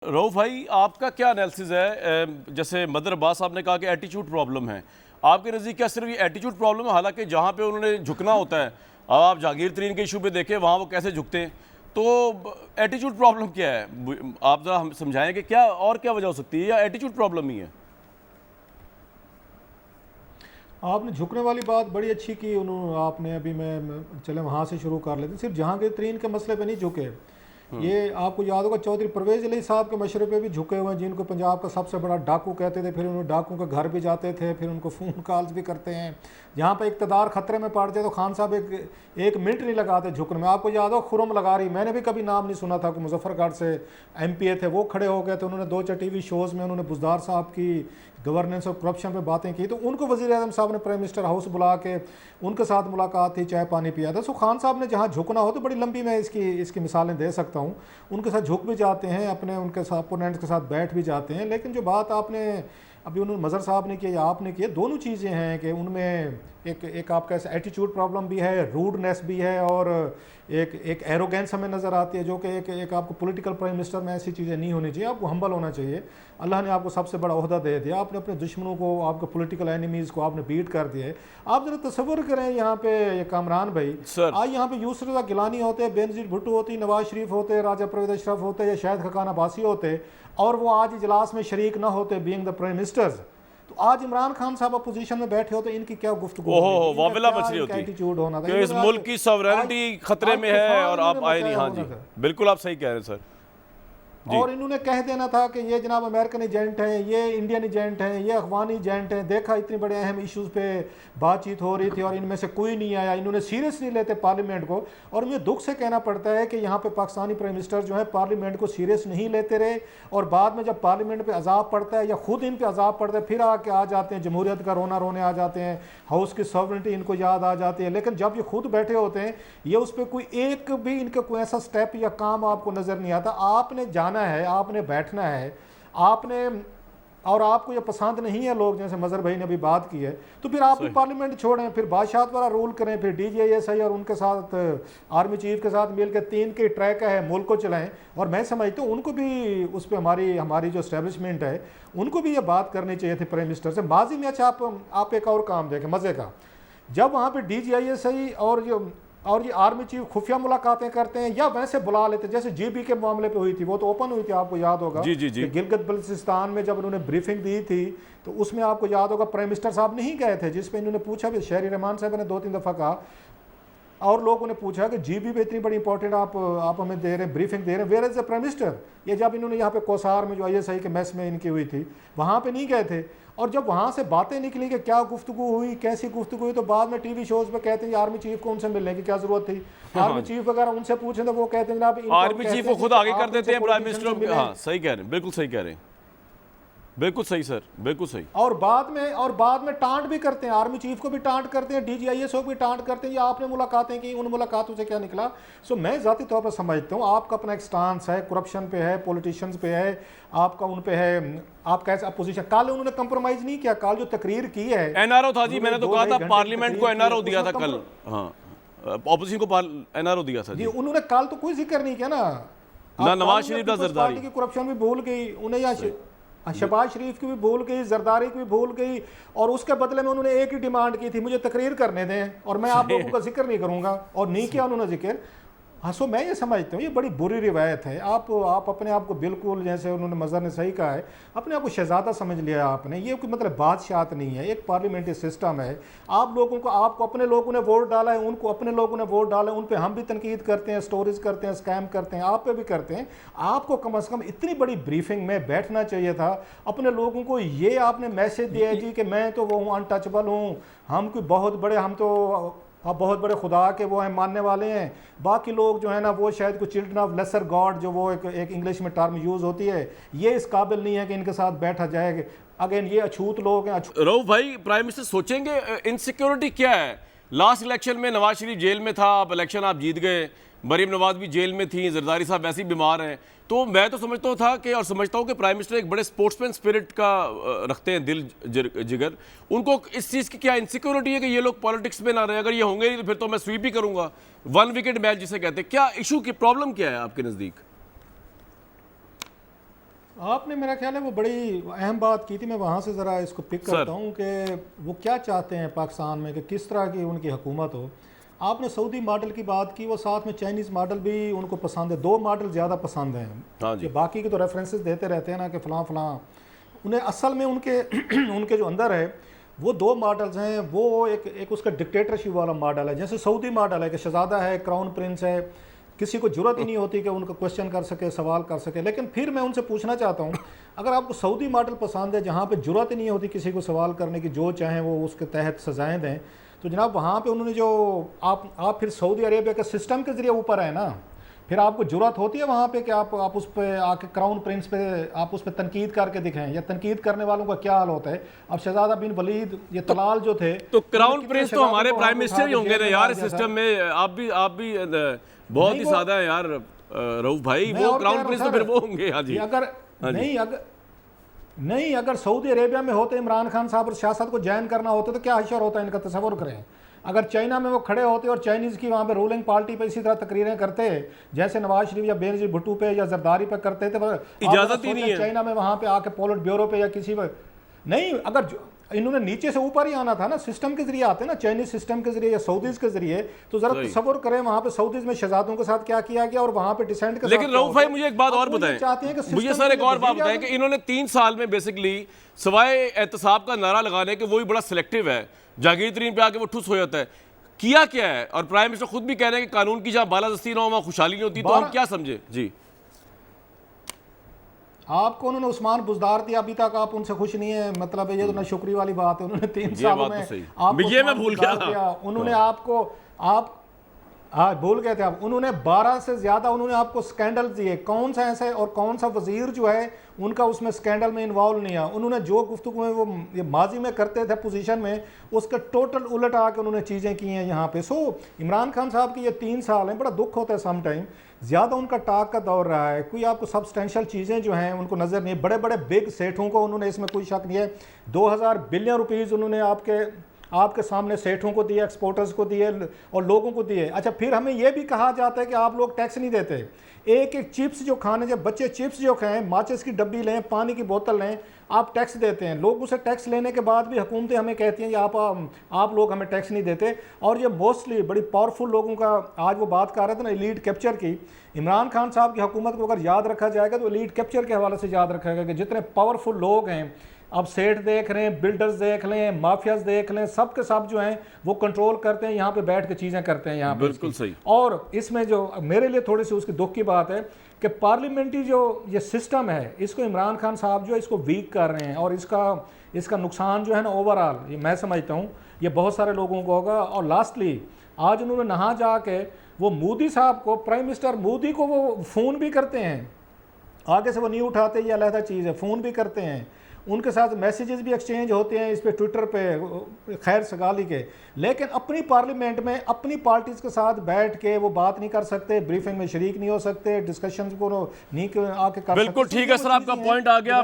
रऊफ भाई, आपका क्या एनालिसिस है? जैसे मदर अब्बास साहब ने कहा कि एटीट्यूड प्रॉब्लम है, आपके नज़दीक क्या सिर्फ ये एटीट्यूड प्रॉब्लम है? हालांकि जहाँ पे उन्होंने झुकना होता है, अब आप जहांगीर तरीन के इशू पे देखें वहाँ वो कैसे झुकते हैं, तो एटीट्यूड प्रॉब्लम क्या है? आप ज़रा हम समझाएं कि क्या और क्या वजह हो सकती है, या एटीट्यूड प्रॉब्लम ही है? आपने झुकने वाली बात बड़ी अच्छी की। उन्होंने आपने अभी मैं चले वहाँ से शुरू कर लेते। सिर्फ जहांगीर तरीन के मसले पे नहीं झुके, ये आपको याद होगा चौधरी परवेज अली साहब के मशरे पे भी झुके हुए हैं, जिनको पंजाब का सबसे बड़ा डाकू कहते थे। फिर उन्होंने डाकू के घर भी जाते थे, फिर उनको फ़ोन कॉल्स भी करते हैं। जहाँ पे इक़्तिदार ख़तरे में पड़ते तो खान साहब एक मिनट नहीं लगाते झुकने में। आपको याद हो खुरम लगारी, मैंने भी कभी नाम नहीं सुना था कि मुजफ्फरगढ़ से एमपीए थे, वो खड़े हो गए थे। उन्होंने 2-4 टीवी शोज़ में उन्होंने बुज़दार साहब की गवर्नेंस और करप्शन पे बातें की, तो उनको वज़ीर आज़म साहब ने प्राइम मिनिस्टर हाउस बुला के उनके साथ मुलाकात थी, चाय पानी पिया था। सो खान साहब ने जहाँ झुकना हो, तो बड़ी लंबी मैं इसकी मिसालें दे सकता हूँ। उनके साथ झुक भी जाते हैं, अपने उनके साथ अपोनेंट्स के साथ बैठ भी जाते हैं। लेकिन जो बात आपने अभी उन्होंने मज़र साहब ने किया या आपने किया, दोनों चीज़ें हैं कि उनमें एक आपका ऐसा एटीट्यूड प्रॉब्लम भी है, रूडनेस भी है, और एक एरोगेंस हमें नज़र आती है, जो कि एक आपको पॉलिटिकल प्राइम मिनिस्टर में ऐसी चीज़ें नहीं होनी चाहिए। आपको हम्बल होना चाहिए। अल्लाह ने आपको सबसे बड़ा ओहदा दे दिया, आपने अपने दुश्मनों को, आपके पॉलिटिकल एनिमीज़ को आपने बीट कर दिया है। आप जरा तस्वुर करें, यहाँ पे कामरान भाई आज यहाँ पे यूसुफ रज़ा गिलानी होते, बेनज़ीर भुट्टो होती, नवाज शरीफ होते, राजा परवेज़ अशरफ होते, या शायद खकान अब्बासी होते, और वो आज इजलास में शरीक ना होते बीइंग द प्राइम मिनिस्टर्स, तो आज इमरान खान साहब अपोजिशन में बैठे होते, इनकी क्या गुफ्तगू वाविला बच रही होती एटीट्यूड होना था कि इस मुल्क की सॉवरेनिटी खतरे में है और आप आए नहीं। हाँ जी, बिल्कुल आप सही कह रहे हैं सर। और इन्होंने कह देना था कि ये जनाब अमेरिकन एजेंट हैं, ये इंडियन एजेंट हैं, ये अफगानी एजेंट हैं। देखा इतने बड़े अहम इश्यूज़ पे बातचीत हो रही थी और इनमें से कोई नहीं आया। इन्होंने सीरियस नहीं लेते पार्लियामेंट को, और मुझे दुख से कहना पड़ता है कि यहाँ पे पाकिस्तानी प्राइम मिनिस्टर जो है पार्लियामेंट को सीरियस नहीं लेते रहे, और बाद में जब पार्लियामेंट पे अजाब पड़ता है या खुद इन पे अजाब पड़ता है, फिर आके आ जाते हैं जमहूरियत का रोना रोने आ जाते हैं, हाउस की सॉवरेनिटी इनको याद आ जाती है। लेकिन जब ये खुद बैठे होते हैं, ये उस पर कोई एक भी इनका कोई ऐसा स्टेप या काम आपको नज़र नहीं आता। आपने जाना है, आपने बैठना है, आपने, और आपको ये पसंद नहीं है लोग, जैसे मजहर भाई ने अभी बात की है, तो फिर आप भी पार्लियामेंट छोड़ें, फिर बादशाह वाला रूल करें, फिर DGISI और उनके साथ आर्मी चीफ के साथ मिलकर 3 के ट्रैक है, मुल्क को चलाएं। और मैं समझता हूँ उनको भी उस पर हमारी जो एस्टेब्लिशमेंट है, उनको भी ये बात करनी चाहिए थी प्राइम मिनिस्टर से माजी में। अच्छा, आप एक और काम देखें मज़े का, जब वहाँ पर DGISI और ये आर्मी चीफ खुफिया मुलाकातें करते हैं या वैसे बुला लेते हैं, जैसे GB के मामले पे हुई थी, वो तो ओपन हुई थी, आपको याद होगा। जी जी जी। गिलगित बल्तिस्तान में जब उन्होंने ब्रीफिंग दी थी, तो उसमें आपको याद होगा प्राइम मिनिस्टर साहब नहीं गए थे, जिस पे इन्होंने पूछा भी, शहरी रहमान साहब ने 2-3 दफ़ा कहा, और लोगों ने पूछा कि GB पे इतनी बड़ी इंपॉर्टेंट आप हमें दे रहे हैं, ब्रीफिंग दे रहे हैं, where is the prime minister. ये जब इन्होंने यहाँ पे कोसार में जो ISI के मेस में इनकी हुई थी, वहाँ पे नहीं गए थे। और जब वहाँ से बातें निकली कि क्या गुफ्तगू हुई, कैसी गुफ्तगू हुई, तो बाद में टीवी शोज़ पे कहते हैं आर्मी चीफ को उनसे मिलने की क्या जरूरत थी। आर्मी चीफ वगैरह उनसे पूछें तो वो कहते हैं आर्मी चीफ को खुद आगे कर देते हैं प्राइम मिनिस्टर। हाँ सही कह रहे हैं, बिल्कुल सही कह रहे हैं, बिल्कुल सही सर, बिल्कुल सही। और बाद में टांट भी करते हैं, आर्मी चीफ को भी टांट करते हैं, DGIS को भी टांट करते हैं, या आपने मुलाकातें की, उन मुलाकातों से क्या निकला। सो मैं ज़ाती तौर पर समझता हूँ आपका अपना एक स्टांस है, करप्शन पे है, पॉलिटिशियंस पे है, आपका उन पे है, आप कैसे अपोजिशन। कल उन्होंने कंप्रोमाइज नहीं किया, कल जो तकरीर की है NRO था जी, मैंने तो कहा था पार्लियामेंट को NRO दिया था कल। हाँ, ऑपोजिशन को NRO दिया था जी। उन्होंने कल तो कोई जिक्र नहीं किया ना नवाज शरीफ का जरदारी की करप्शन भी भूल गई उन्हें, या शहबाज शरीफ की भी भूल गई, जरदारी की भी भूल गई, और उसके बदले में उन्होंने एक ही डिमांड की थी, मुझे तकरीर करने दें और मैं आप लोगों का जिक्र नहीं करूंगा, और नहीं किया उन्होंने जिक्र। हाँ, सो मैं ये समझता हूँ ये बड़ी बुरी रिवायत है। आप अपने आप को बिल्कुल, जैसे उन्होंने मज़हर ने सही कहा है, अपने आप को शहजादा समझ लिया आपने। ये कोई मतलब बादशाहत नहीं है, एक पार्लियामेंट्री सिस्टम है। आपको अपने लोगों ने वोट डाला है, उनको अपने लोगों ने वोट डाला है, उन पर हम भी तनकीद करते हैं, स्टोरीज करते हैं, स्कैम करते हैं, आप पे भी करते हैं। आपको कम से कम इतनी बड़ी ब्रीफिंग में बैठना चाहिए था, अपने लोगों को ये आपने मैसेज दिया जी कि मैं तो वो हूँ, अनटचेबल हूँ, हम कोई हम तो आप बहुत बड़े खुदा के वो हैं, मानने वाले हैं। बाकी लोग जो है ना, वो शायद कुछ चिल्ड्रन ऑफ लेसर गॉड, जो वो एक इंग्लिश में टर्म यूज़ होती है, ये इस काबिल नहीं है कि इनके साथ बैठा जाएगा। अगेन ये अछूत लोग हैं। रऊफ भाई, प्राइम मिनिस्टर सोचेंगे इनसिक्योरिटी क्या है? लास्ट इलेक्शन में नवाज शरीफ जेल में था, आप इलेक्शन आप जीत गए, मरीम नवाज भी जेल में थी, जरदारी साहब वैसे ही बीमार हैं, तो मैं तो समझता था कि, और समझता हूँ कि प्राइम मिनिस्टर एक बड़े स्पोर्ट्समैन स्पिरिट का रखते हैं, दिल जिगर। उनको इस चीज़ की क्या इनसिक्योरिटी है कि ये लोग पॉलिटिक्स में ना रहे? अगर ये होंगे नहीं तो फिर तो मैं स्वीप ही करूँगा, 1 विकेट मैच जिसे कहते हैं। क्या इशू की प्रॉब्लम क्या है आपके नज़दीक? आपने मेरा ख्याल है वो बड़ी अहम बात की थी, मैं वहाँ से ज़रा इसको पिक करता हूँ कि वो क्या चाहते हैं पाकिस्तान में, कि किस तरह की उनकी हुकूमत हो। आपने सऊदी मॉडल की बात की, वो साथ में चाइनीज़ मॉडल भी उनको पसंद है, 2 मॉडल ज़्यादा पसंद हैं। हाँ जी। ये बाकी के तो रेफरेंसेस देते रहते हैं ना कि फ़लाँ फ़लाँ, उन्हें असल में उनके उनके जो अंदर है वो 2 मॉडल्स हैं। वो एक उसका डिक्टेटरशिप वाला मॉडल है, जैसे सऊदी मॉडल है कि शहज़ादा है, क्राउन प्रिंस है, किसी को जरूरत ही नहीं होती कि उनको क्वेश्चन कर सके, सवाल कर सके। लेकिन फिर मैं उनसे पूछना चाहता हूँ, अगर आपको सऊदी मॉडल पसंद है जहाँ पे जरूरत ही नहीं होती किसी को सवाल करने की, जो चाहें वो उसके तहत सजाएँ दें, तो जनाब वहाँ पे उन्होंने जो आप फिर सऊदी अरेबिया के सिस्टम के ज़रिए ऊपर है ना, फिर आपको जरूरत होती है वहाँ पे कि आप उस पर आके क्राउन प्रिंस पे आप उस पर तनकीद करके दिखाएं, या तनकीद करने वालों का क्या हाल होता है। अब शहजादा बिन वलीद, ये तलाल जो थे, तो क्राउन कितने प्रिंस तो शहजादों हमारे को प्राइम हाथ मिनिस्टर ही उठा के होंगे ना जेल में यार डाल इस दिया था। सिस्टम में। आप भी बहुत ही नहीं, सादा है यार रऊफ भाई, मैं वो और क्राउन कह रहा प्रिंस हूं तो फिर सर, वो होंगे। हाँ जी। कि अगर हाँ जी। नहीं अगर सऊदी अरेबिया में होते इमरान खान साहब और सियासत को जैन करना होता तो क्या हशर होता है इनका, तस्वर करें। अगर चाइना में वो खड़े होते और चाइनीज़ की वहाँ पे रूलिंग पार्टी पे इसी तरह तकरीरें करते जैसे नवाज शरीफ या बेनजीर भुट्टो पे या जरदारी पे करते थे, इजाज़त ही नहीं है चाइना में वहाँ पे आके पोलिट ब्यूरो पे या किसी पे नहीं, अगर इन्होंने नीचे से ऊपर ही आना था ना, सिस्टम के जरिए आते ना, चाइनीज सिस्टम के जरिए या सऊदीज के जरिए। तो जरा तसव्वुर करें वहाँ पे सऊदीज में शहजादों के साथ क्या किया गया और वहाँ पे डिसेंट के साथ। लेकिन रऊफ भाई मुझे एक बात और बताएं, मुझे सर एक और बात बताएं कि इन्होंने 3 साल में बेसिकली सवाए एहतसाब का नारा लगाने के, वो भी बड़ा सिलेक्टिव है, जागीर तरीन पे आके वो ठुस हो जाता है, किया क्या है? और प्राइम मिनिस्टर खुद भी कह रहे हैं कि कानून की जहाँ बालादस्ती ना हो वहाँ खुशहाली नहीं होती, तो हम क्या समझे जी? आपको उन्होंने उस्मान बुजदार दिया, अभी तक आप उनसे खुश नहीं है, मतलब ये तो ना शुक्री वाली बात है। उन्होंने 3 सालों में आपको ये मैं भूल गया, उन्होंने आपको हाँ भूल गए थे आप। उन्होंने 12 से ज़्यादा उन्होंने आपको स्कैंडल दिए, कौन सा ऐसा है और कौन सा वजीर जो है उनका उसमें स्कैंडल में इन्वॉल्व नहीं है। उन्होंने जो गुफ्तगू में वो ये माजी में करते थे पोजीशन में, उसके टोटल उलट आके उन्होंने चीज़ें की हैं यहाँ पे। सो इमरान खान साहब की ये 3 साल हैं, बड़ा दुख होता है सम टाइम, ज़्यादा उनका टाक का दौर रहा है, कोई आपको सब्सटेंशियल चीज़ें जो हैं उनको नज़र नहीं है। बड़े बड़े बिग सेठों को उन्होंने, इसमें कोई शक नहीं है, 2000 बिलियन रुपीज़ उन्होंने आपके सामने सेठों को दिए, एक्सपोर्टर्स को दिए और लोगों को दिए। अच्छा, फिर हमें यह भी कहा जाता है कि आप लोग टैक्स नहीं देते। एक एक चिप्स जो खाने, जब बच्चे चिप्स जो खाएं, माचिस की डब्बी लें, पानी की बोतल लें, आप टैक्स देते हैं। लोग उसे टैक्स लेने के बाद भी हुकूमतें हमें कहती हैं कि आप लोग हमें टैक्स नहीं देते। और ये मोस्टली बड़ी पावरफुल लोगों का, आज वो बात कर रहे थे ना एलीट कैप्चर की, इमरान खान साहब की हुकूमत को अगर याद रखा जाएगा तो एलीट कैप्चर के हवाले से याद रखा जाएगा कि जितने पावरफुल लोग हैं, अब सेठ देख रहे हैं, बिल्डर्स देख लें, माफियाज देख लें, सब के सब जो हैं वो कंट्रोल करते हैं, यहाँ पे बैठ के चीज़ें करते हैं यहाँ पे। बिल्कुल सही। और इसमें जो मेरे लिए थोड़ी सी उसकी दुख की बात है कि पार्लियामेंट्री जो ये सिस्टम है, इसको इमरान खान साहब जो है इसको वीक कर रहे हैं, और इसका नुकसान जो है ना ओवरऑल, ये मैं समझता हूँ ये बहुत सारे लोगों को होगा। और लास्टली आज उन्होंने नहा जाके वो मोदी साहब को, प्राइम मिनिस्टर मोदी को वो फ़ोन भी करते हैं, आगे से वो नहीं उठाते, ये अलग चीज़ है, फ़ोन भी करते हैं, उनके साथ मैसेजेस भी एक्सचेंज होते हैं इस पे ट्विटर पे खैर सगाली के। लेकिन अपनी पार्लियामेंट में अपनी पार्टीज़ के साथ बैठ के वो बात नहीं कर सकते, ब्रीफिंग में शरीक नहीं हो सकते, डिस्कशन को नहीं आके कर सकते। बिल्कुल ठीक है सर, आपका पॉइंट आ गया।